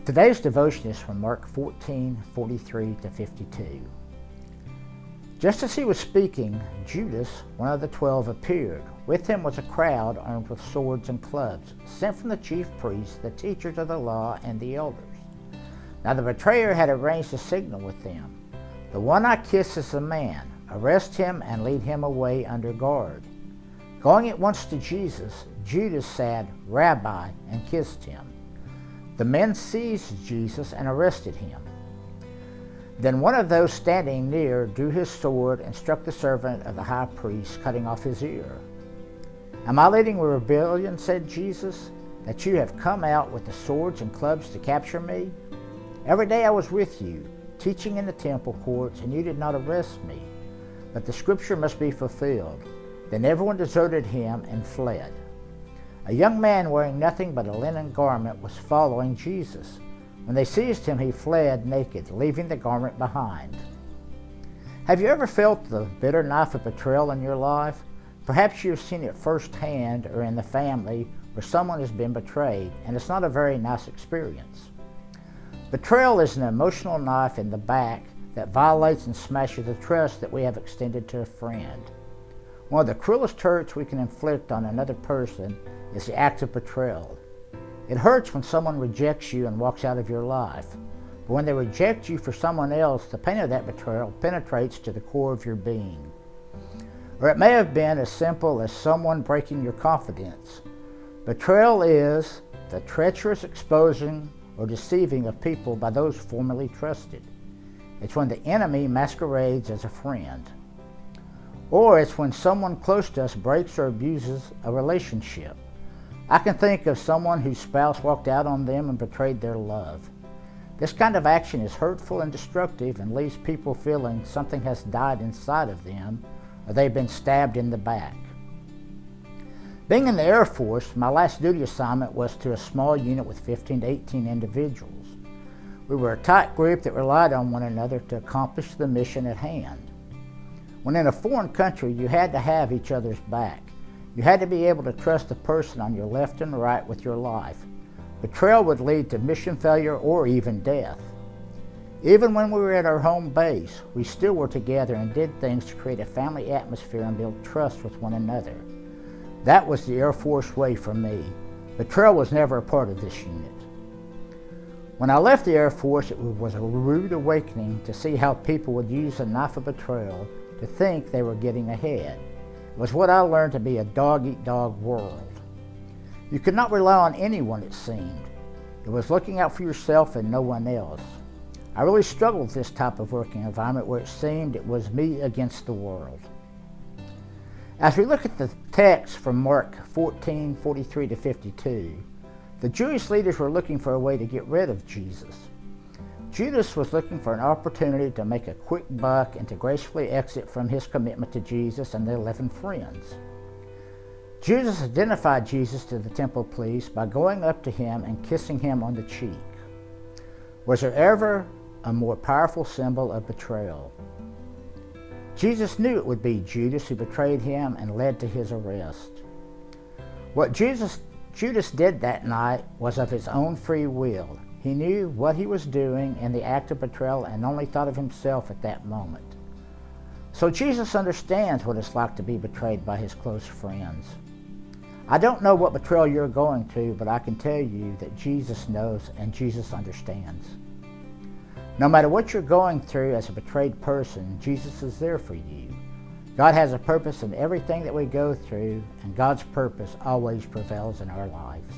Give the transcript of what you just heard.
Today's devotion is from Mark 14:43-52. Just as he was speaking, Judas, one of the 12, appeared. With him was a crowd armed with swords and clubs, sent from the chief priests, the teachers of the law, and the elders. Now the betrayer had arranged a signal with them. "The one I kiss is the man. Arrest him and lead him away under guard." Going at once to Jesus, Judas said, "Rabbi," and kissed him. The men seized Jesus and arrested him. Then one of those standing near drew his sword and struck the servant of the high priest, cutting off his ear. "Am I leading a rebellion," said Jesus, "that you have come out with the swords and clubs to capture me? Every day I was with you, teaching in the temple courts, and you did not arrest me. But the scripture must be fulfilled." Then everyone deserted him and fled. A young man wearing nothing but a linen garment was following Jesus. When they seized him, he fled naked, leaving the garment behind. Have you ever felt the bitter knife of betrayal in your life? Perhaps you have seen it firsthand or in the family where someone has been betrayed, and it's not a very nice experience. Betrayal is an emotional knife in the back that violates and smashes the trust that we have extended to a friend. One of the cruelest hurts we can inflict on another person is the act of betrayal. It hurts when someone rejects you and walks out of your life. But when they reject you for someone else, the pain of that betrayal penetrates to the core of your being. Or it may have been as simple as someone breaking your confidence. Betrayal is the treacherous exposing or deceiving of people by those formerly trusted. It's when the enemy masquerades as a friend. Or it's when someone close to us breaks or abuses a relationship. I can think of someone whose spouse walked out on them and betrayed their love. This kind of action is hurtful and destructive and leaves people feeling something has died inside of them or they've been stabbed in the back. Being in the Air Force, my last duty assignment was to a small unit with 15 to 18 individuals. We were a tight group that relied on one another to accomplish the mission at hand. When in a foreign country, you had to have each other's back. You had to be able to trust the person on your left and right with your life. Betrayal would lead to mission failure or even death. Even when we were at our home base, we still were together and did things to create a family atmosphere and build trust with one another. That was the Air Force way for me. Betrayal was never a part of this unit. When I left the Air Force, it was a rude awakening to see how people would use the knife of betrayal to think they were getting ahead. It was what I learned to be a dog-eat-dog world. You could not rely on anyone, it seemed. It was looking out for yourself and no one else. I really struggled with this type of working environment where it seemed it was me against the world. As we look at the text from Mark 14:43-52, the Jewish leaders were looking for a way to get rid of Jesus. Judas was looking for an opportunity to make a quick buck and to gracefully exit from his commitment to Jesus and the 11 friends. Judas identified Jesus to the temple police by going up to him and kissing him on the cheek. Was there ever a more powerful symbol of betrayal? Jesus knew it would be Judas who betrayed him and led to his arrest. What Judas did that night was of his own free will. He knew what he was doing in the act of betrayal and only thought of himself at that moment. So Jesus understands what it's like to be betrayed by his close friends. I don't know what betrayal you're going through, but I can tell you that Jesus knows and Jesus understands. No matter what you're going through as a betrayed person, Jesus is there for you. God has a purpose in everything that we go through, and God's purpose always prevails in our lives.